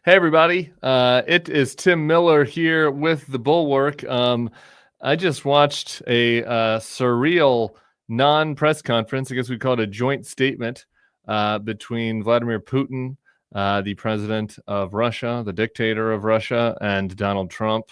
Hey, everybody. It is Tim Miller here with The Bulwark. I just watched a surreal non-press conference. I guess we call it a joint statement between Vladimir Putin, the president of Russia, the dictator of Russia, and Donald Trump,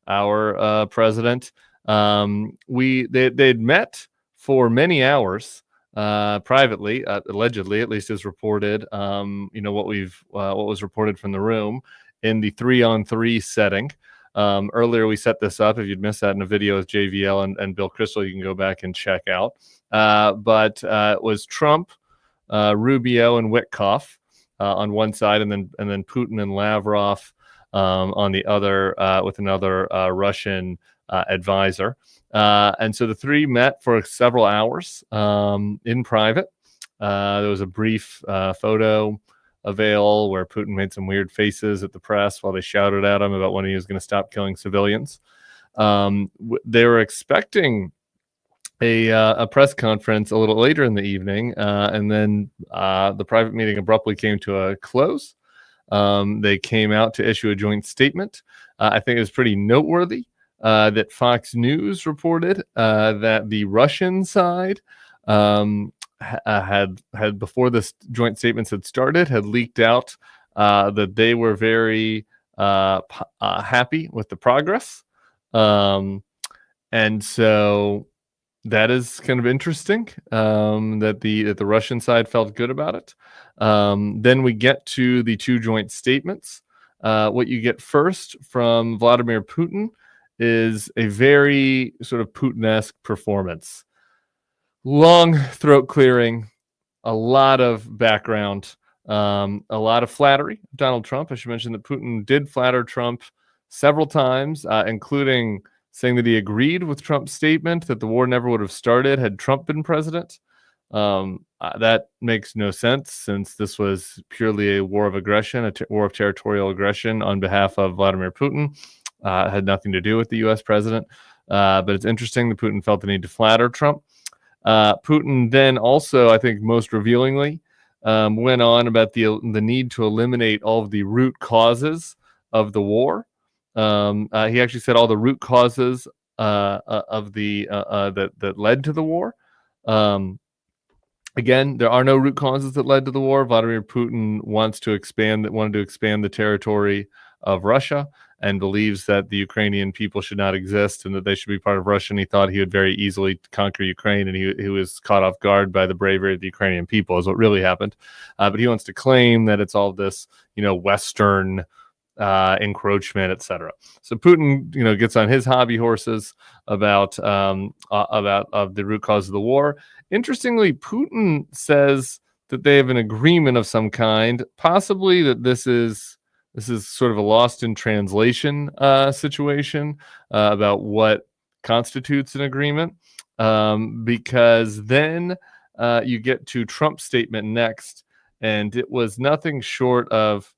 our president. They'd met for many hours privately, allegedly, at least as reported. What was reported from the room in the 3-on-3 setting. Earlier, we set this up. If you'd missed that in a video with JVL and Bill Crystal, you can go back and check out. But it was Trump, Rubio, and Witkoff on one side, and then Putin and Lavrov on the other, with another Russian advisor. And so the three met for several hours in private. There was a brief photo avail where Putin made some weird faces at the press while they shouted at him about when he was going to stop killing civilians. They were expecting a press conference a little later in the evening, and then the private meeting abruptly came to a close. They came out to issue a joint statement. I think it was pretty noteworthy that Fox News reported that the Russian side had before this joint statements had started, had leaked out that they were very happy with the progress. And so that is kind of interesting that the Russian side felt good about it. Then we get to the two joint statements. What you get first from Vladimir Putin is a very sort of Putin-esque performance. Long throat clearing, a lot of background, a lot of flattery. Donald Trump, I should mention that Putin did flatter Trump several times, including saying that he agreed with Trump's statement that the war never would have started had Trump been president. That makes no sense, since this was purely a war of aggression, a war of territorial aggression on behalf of Vladimir Putin. It had nothing to do with the U.S. president. But it's interesting that Putin felt the need to flatter Trump. Putin then also, I think most revealingly, went on about the need to eliminate all of the root causes of the war. He actually said all the root causes of that led to the war. Again, there are no root causes that led to the war. Vladimir Putin wanted to expand the territory of Russia and believes that the Ukrainian people should not exist and that they should be part of Russia. And he thought he would very easily conquer Ukraine, and he was caught off guard by the bravery of the Ukrainian people, is what really happened. But he wants to claim that it's all this, Western encroachment, etc. So Putin, gets on his hobby horses about the root cause of the war. Interestingly, Putin says that they have an agreement of some kind, possibly that this is sort of a lost in translation situation about what constitutes an agreement, because then you get to Trump's statement next, and it was nothing short of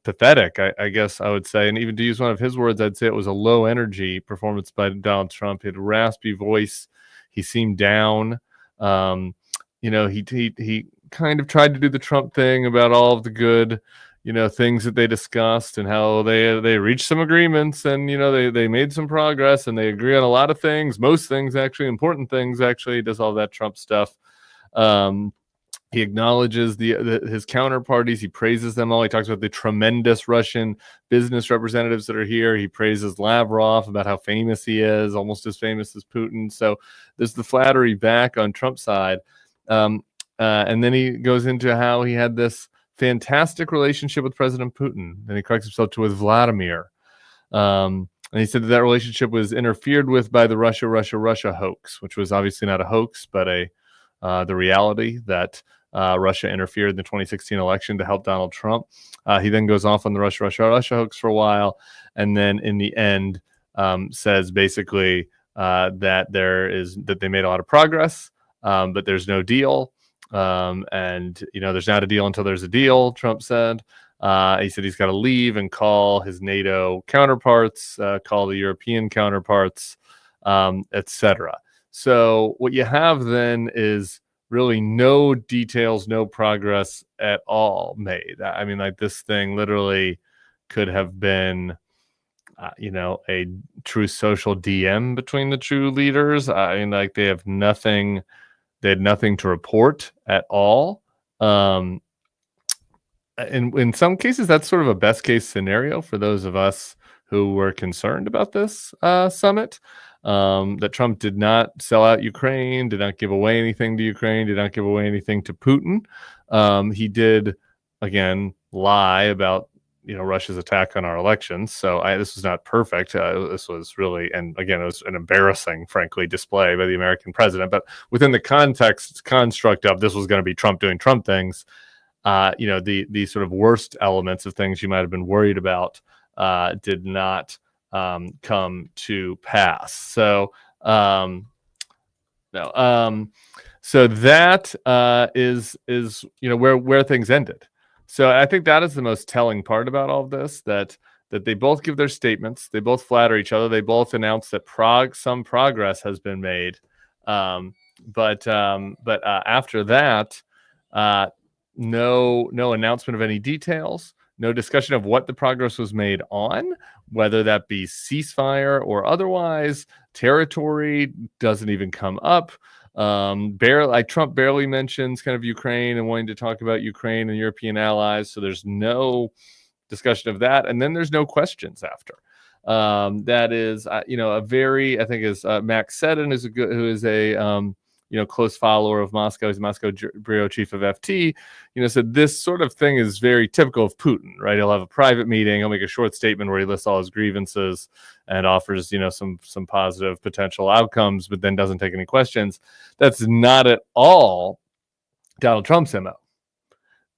pathetic, I guess I would say. And even to use one of his words, I'd say it was a low energy performance by Donald Trump. He had a raspy voice. He seemed down. He kind of tried to do the Trump thing about all of the good, things that they discussed and how they reached some agreements, and, they made some progress, and they agree on a lot of things, most things, actually, important things, actually. He does all that Trump stuff. He acknowledges his counterparties. He praises them all. He talks about the tremendous Russian business representatives that are here. He praises Lavrov about how famous he is, almost as famous as Putin. So there's the flattery back on Trump's side. And then he goes into how he had this fantastic relationship with President Putin. And he corrects himself to with Vladimir. And he said that relationship was interfered with by the Russia hoax, which was obviously not a hoax, but the reality that Russia interfered in the 2016 election to help Donald Trump. He then goes off on the Russia hoax for a while, and then in the end says basically that they made a lot of progress, but there's no deal, and there's not a deal until there's a deal. Trump said. He said he's got to leave and call his NATO counterparts, call the European counterparts, etc. So what you have then is really no details, no progress at all made. I mean, like, this thing literally could have been, a true social DM between the two leaders. I mean, like they had nothing to report at all. In some cases, that's sort of a best case scenario for those of us who were concerned about this summit. That Trump did not sell out Ukraine, did not give away anything to Ukraine, did not give away anything to Putin. He did, again, lie about Russia's attack on our elections. So this was not perfect. This was really, and again, it was an embarrassing, frankly, display by the American president. But within the construct of this was going to be Trump doing Trump things, the sort of worst elements of things you might have been worried about did not come to pass. So no. So that is where things ended. So I think that is the most telling part about all of this, that they both give their statements, they both flatter each other, they both announce that some progress has been made, but after that, no announcement of any details, no discussion of what the progress was made on, whether that be ceasefire or otherwise. Territory doesn't even come up. Trump barely mentions kind of Ukraine and wanting to talk about Ukraine and European allies. So there's no discussion of that. And then there's no questions after. That is, a very, I think, as Max Seddon who is a close follower of Moscow, he's Moscow bureau chief of FT, said this sort of thing is very typical of Putin, right? He'll have a private meeting, he'll make a short statement where he lists all his grievances and offers, some positive potential outcomes, but then doesn't take any questions. That's not at all Donald Trump's MO.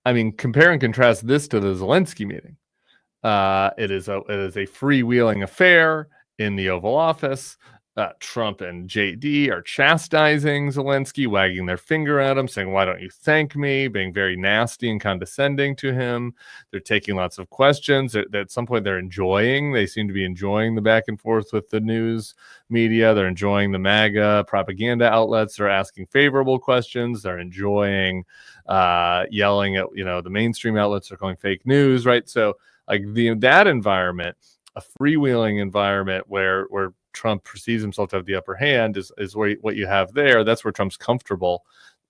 I mean, compare and contrast this to the Zelensky meeting. It is a freewheeling affair in the Oval Office. Trump and JD are chastising Zelensky, wagging their finger at him, saying, "Why don't you thank me?" Being very nasty and condescending to him. They're taking lots of questions. At some point, they seem to be enjoying the back and forth with the news media. They're enjoying the MAGA propaganda outlets. They're asking favorable questions. They're enjoying yelling at, the mainstream outlets are calling fake news, right? So like that environment, a freewheeling environment where Trump perceives himself to have the upper hand is what you have there. That's where Trump's comfortable.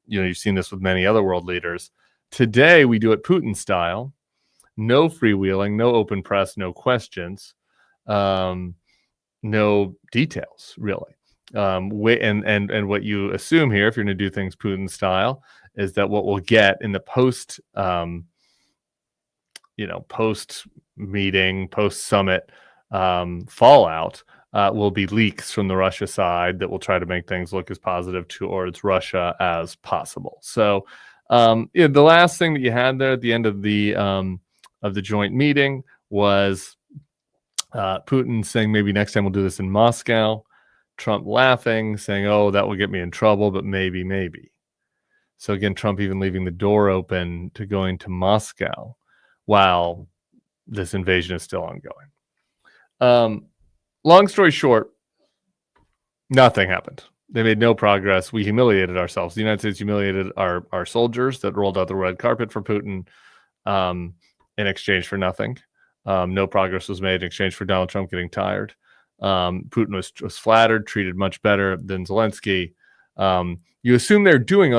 You've seen this with many other world leaders. Today, we do it Putin style. No freewheeling, no open press, no questions, no details, really. And what you assume here, if you're going to do things Putin style, is that what we'll get in the post meeting, post summit fallout will be leaks from the Russia side that will try to make things look as positive towards Russia as possible. So the last thing that you had there at the end of the joint meeting was Putin saying maybe next time we'll do this in Moscow. Trump laughing, saying, "Oh, that will get me in trouble, but maybe." So again, Trump even leaving the door open to going to Moscow while this invasion is still ongoing. Long story short, nothing happened. They made no progress. We humiliated ourselves. The United States humiliated our soldiers that rolled out the red carpet for Putin in exchange for nothing. No progress was made in exchange for Donald Trump getting tired. Putin was flattered, treated much better than Zelensky. You assume they're doing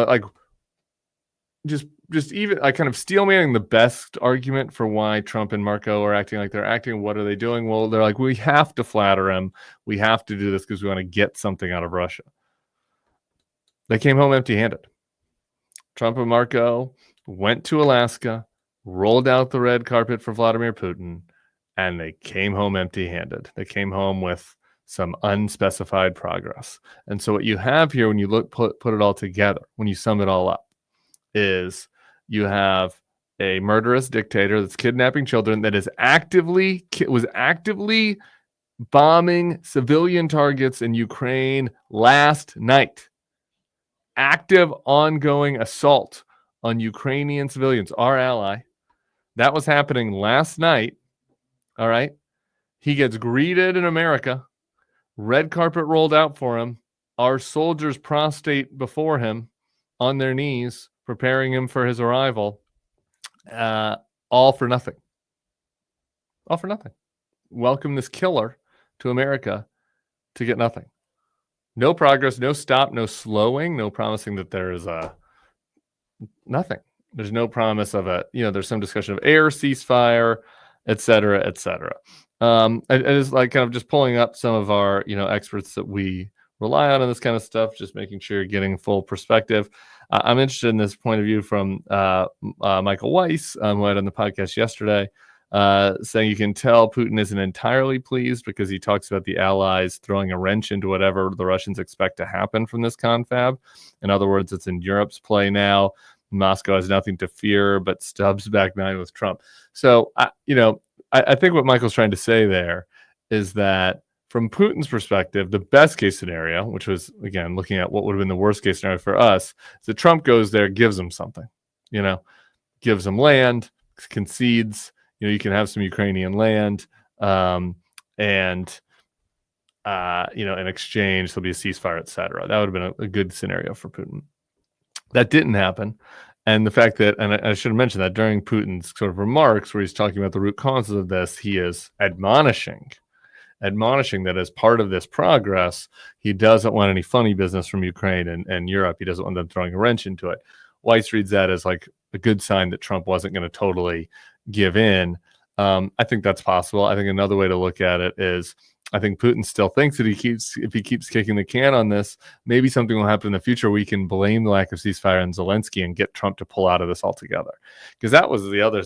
just even kind of steelmanning the best argument for why Trump and Marco are acting like they're acting. What are they doing? Well, they're like, we have to flatter him. We have to do this because we want to get something out of Russia. They came home empty-handed. Trump and Marco went to Alaska, rolled out the red carpet for Vladimir Putin, and they came home empty-handed. They came home with some unspecified progress. And so what you have here, when you put it all together, when you sum it all up, is you have a murderous dictator that's kidnapping children, that was actively bombing civilian targets in Ukraine last night. Active, ongoing assault on Ukrainian civilians, our ally. That was happening last night. All right. He gets greeted in America. Red carpet rolled out for him. Our soldiers prostrate before him on their knees, preparing him for his arrival, all for nothing. all for nothing. Welcome this killer to America to get nothing. No progress, no stop, no slowing, no promising that there is nothing. There's no promise of there's some discussion of air ceasefire, et cetera, et cetera. I just like kind of just pulling up some of our, experts that we rely on this kind of stuff, just making sure you're getting full perspective. I'm interested in this point of view from Michael Weiss, who I had on the podcast yesterday, saying you can tell Putin isn't entirely pleased because he talks about the allies throwing a wrench into whatever the Russians expect to happen from this confab. In other words, it's in Europe's play now. Moscow has nothing to fear but Stubbs back nine with Trump. So, I think what Michael's trying to say there is that from Putin's perspective, the best case scenario, which was, again, looking at what would have been the worst case scenario for us, is that Trump goes there, gives them something, gives them land, concedes, you can have some Ukrainian land, and in exchange, there'll be a ceasefire, et cetera. That would have been a good scenario for Putin. That didn't happen. And the fact that, and I should have mentioned that during Putin's sort of remarks where he's talking about the root causes of this, he is admonishing that as part of this progress, he doesn't want any funny business from Ukraine and Europe. He doesn't want them throwing a wrench into it. Weiss reads that as like a good sign that Trump wasn't going to totally give in. I think that's possible. I think another way to look at it is I think Putin still thinks that if he keeps kicking the can on this, maybe something will happen in the future. We can blame the lack of ceasefire on Zelensky and get Trump to pull out of this altogether. Because that was the other,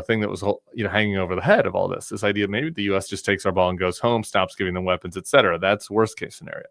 thing that was, hanging over the head of all this. This idea maybe the U.S. just takes our ball and goes home, stops giving them weapons, et cetera. That's worst case scenario.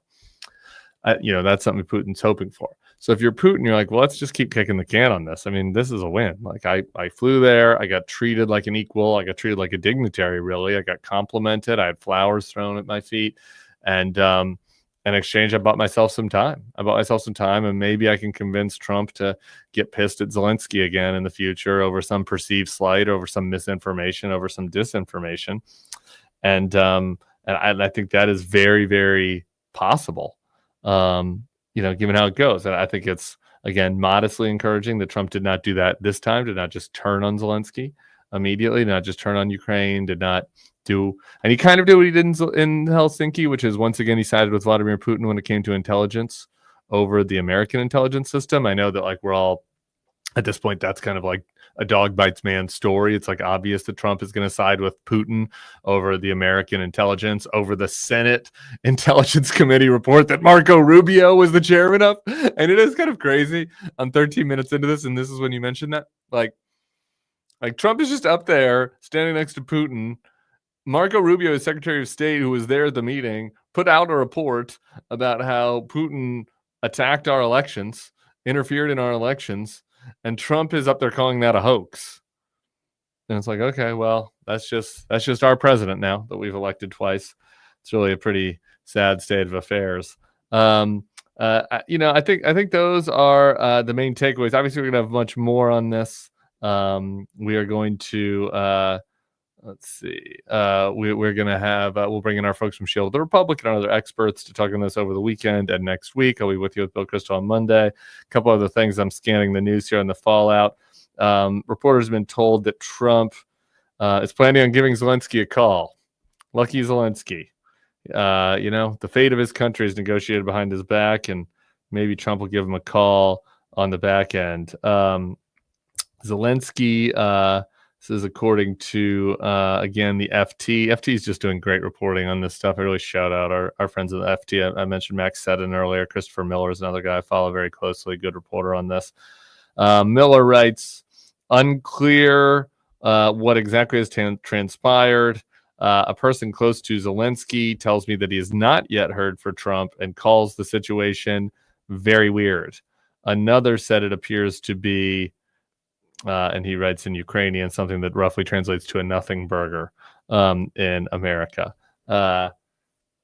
That's something Putin's hoping for. So if you're Putin, you're like, well, let's just keep kicking the can on this. I mean, this is a win. Like I flew there. I got treated like an equal. I got treated like a dignitary, really. I got complimented. I had flowers thrown at my feet. And in exchange, I bought myself some time. And maybe I can convince Trump to get pissed at Zelensky again in the future over some perceived slight, over some misinformation, over some disinformation. And I think that is very, very possible. Given how it goes. And I think it's, again, modestly encouraging that Trump did not do that this time, did not just turn on Zelensky immediately, did not just turn on Ukraine, did not do, and he kind of did what he did in Helsinki, which is, once again, he sided with Vladimir Putin when it came to intelligence over the American intelligence system. I know that, like, we're all, at this point, that's kind of like a dog bites man story. It's like obvious that Trump is going to side with Putin over the American intelligence, over the Senate Intelligence Committee report that Marco Rubio was the chairman of. And it is kind of crazy. I'm 13 minutes into this, and this is when you mentioned that. Like Trump is just up there standing next to Putin. Marco Rubio, his Secretary of State, who was there at the meeting, put out a report about how Putin attacked our elections, interfered in our elections, and Trump is up there calling that a hoax. And it's like, okay, well, that's just our president now that we've elected twice. It's really a pretty sad state of affairs. I think those are the main takeaways. Obviously, we're gonna have much more on this. We are going to let's see. We're gonna have we'll bring in our folks from Shield the Republican and other experts to talk on this over the weekend and next week. I'll be with you with Bill Kristol on Monday. A couple other things. I'm scanning the news here on the fallout. Reporters have been told that Trump is planning on giving Zelensky a call. Lucky Zelensky. The fate of his country is negotiated behind his back, and maybe Trump will give him a call on the back end. Zelensky. This is according to, again, the FT. FT is just doing great reporting on this stuff. I really shout out our friends at the FT. I mentioned Max Seddon earlier. Christopher Miller is another guy I follow very closely. Good reporter on this. Miller writes, unclear what exactly has transpired. A person close to Zelensky tells me that he has not yet heard from Trump and calls the situation very weird. Another said it appears to be, and he writes in Ukrainian, something that roughly translates to a nothing burger in America. I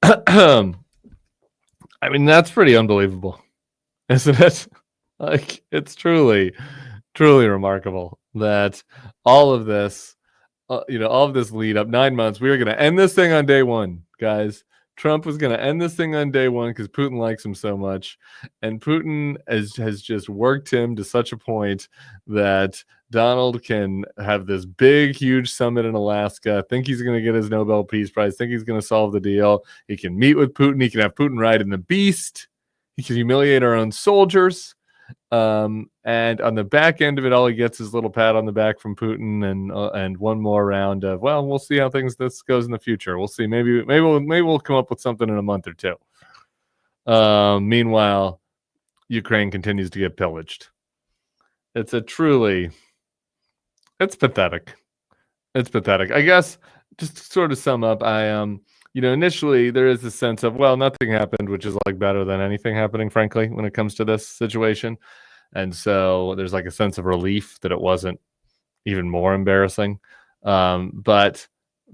mean, that's pretty unbelievable, isn't it? Like, it's truly, truly remarkable that all of this, all of this lead up 9 months, we were going to end this thing on day one, guys. Trump was going to end this thing on day one because Putin likes him so much. And Putin has just worked him to such a point that Donald can have this big, huge summit in Alaska, think he's going to get his Nobel Peace Prize, think he's going to solve the deal. He can meet with Putin. He can have Putin ride in the beast. He can humiliate our own soldiers. And on the back end of it, all he gets is a little pat on the back from Putin and one more round of, well, we'll see how this goes in the future. We'll see. Maybe we'll come up with something in a month or two. Meanwhile, Ukraine continues to get pillaged. It's pathetic. It's pathetic. I guess just to sort of sum up, initially there is a sense of, well, nothing happened, which is like better than anything happening, frankly, when it comes to this situation. And so there's like a sense of relief that it wasn't even more embarrassing. But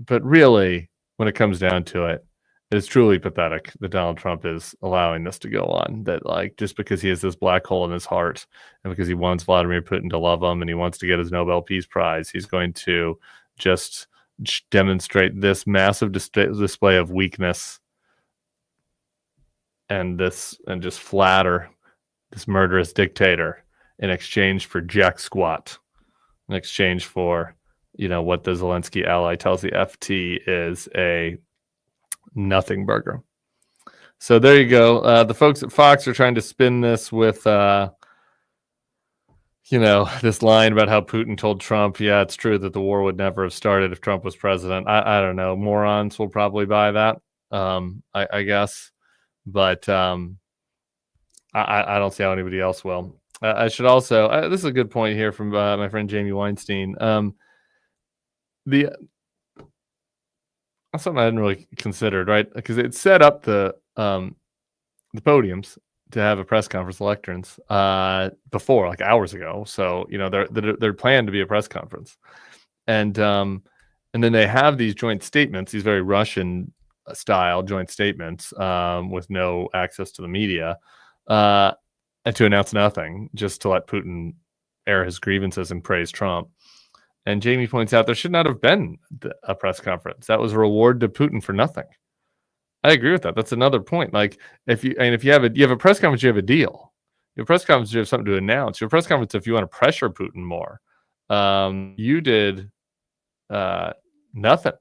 really, when it comes down to it, it's truly pathetic that Donald Trump is allowing this to go on. That like just because he has this black hole in his heart and because he wants Vladimir Putin to love him and he wants to get his Nobel Peace Prize, he's going to just demonstrate this massive display of weakness and just flatter this murderous dictator in exchange for jack squat, in exchange for what the Zelensky ally tells the FT is a nothing burger. So there you go. The folks at Fox are trying to spin this with this line about how Putin told Trump, yeah, it's true that the war would never have started if Trump was president. I don't know. Morons will probably buy that, I guess. But I don't see how anybody else will. I should also, this is a good point here from my friend Jamie Weinstein. That's something I hadn't really considered, right? Because it set up the podiums to have a press conference lecterns before, like hours ago. So they're planned to be a press conference, and then they have these joint statements, these very Russian style joint statements with no access to the media, and to announce nothing, just to let Putin air his grievances and praise Trump. And Jamie points out there should not have been a press conference. That was a reward to Putin for nothing. I agree with that. That's another point. Like if you have a press conference, you have a deal. Your press conference, you have something to announce. Your press conference, if you want to pressure Putin more, you did nothing.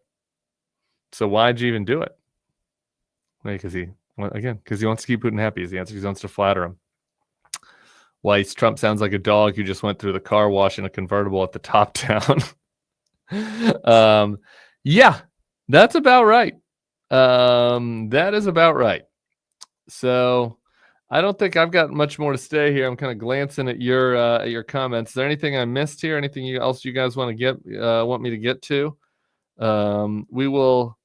So why'd you even do it? Because he wants to keep Putin happy is the answer. He wants to flatter him. Weiss, Trump sounds like a dog who just went through the car wash in a convertible at the top down. Yeah, that's about right. That is about right. So I don't think I've got much more to say here. I'm kind of glancing at your comments. Is there anything I missed here? Anything else you guys want me to get to? We will.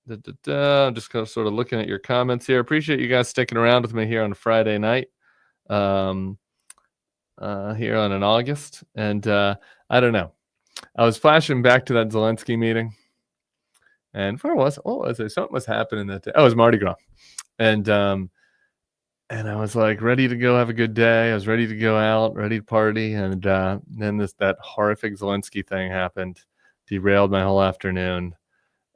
I'm just kind of sort of looking at your comments here. Appreciate you guys sticking around with me here on a Friday night. Here on an August, and I don't know. I was flashing back to that Zelensky meeting, and what was it? Something was happening that day. Oh, it was Mardi Gras, and I was like ready to go have a good day. I was ready to go out, ready to party, and then that horrific Zelensky thing happened, derailed my whole afternoon,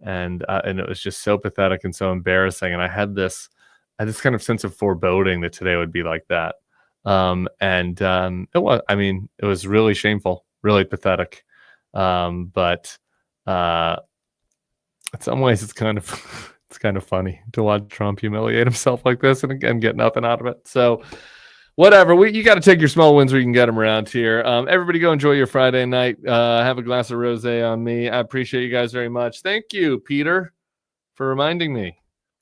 and it was just so pathetic and so embarrassing. And I had this kind of sense of foreboding that today would be like that. It was really shameful, really pathetic. But in some ways it's kind of funny to watch Trump humiliate himself like this and again get nothing out of it. So whatever, you got to take your small wins where you can get them around here. Everybody go enjoy your Friday night. Have a glass of rosé on me. I appreciate you guys very much. Thank you, Peter, for reminding me.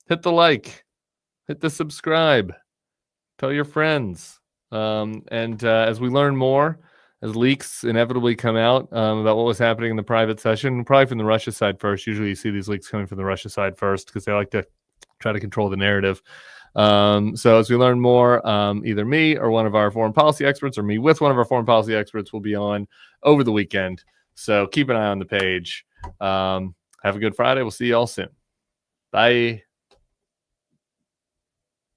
Hit the like, hit the subscribe, tell your friends. As we learn more, as leaks inevitably come out about what was happening in the private session, probably from the Russia side first. Usually you see these leaks coming from the Russia side first because they like to try to control the narrative. So as we learn more, either me or one of our foreign policy experts or me with one of our foreign policy experts will be on over the weekend. So keep an eye on the page. Have a good Friday. We'll see you all soon. Bye.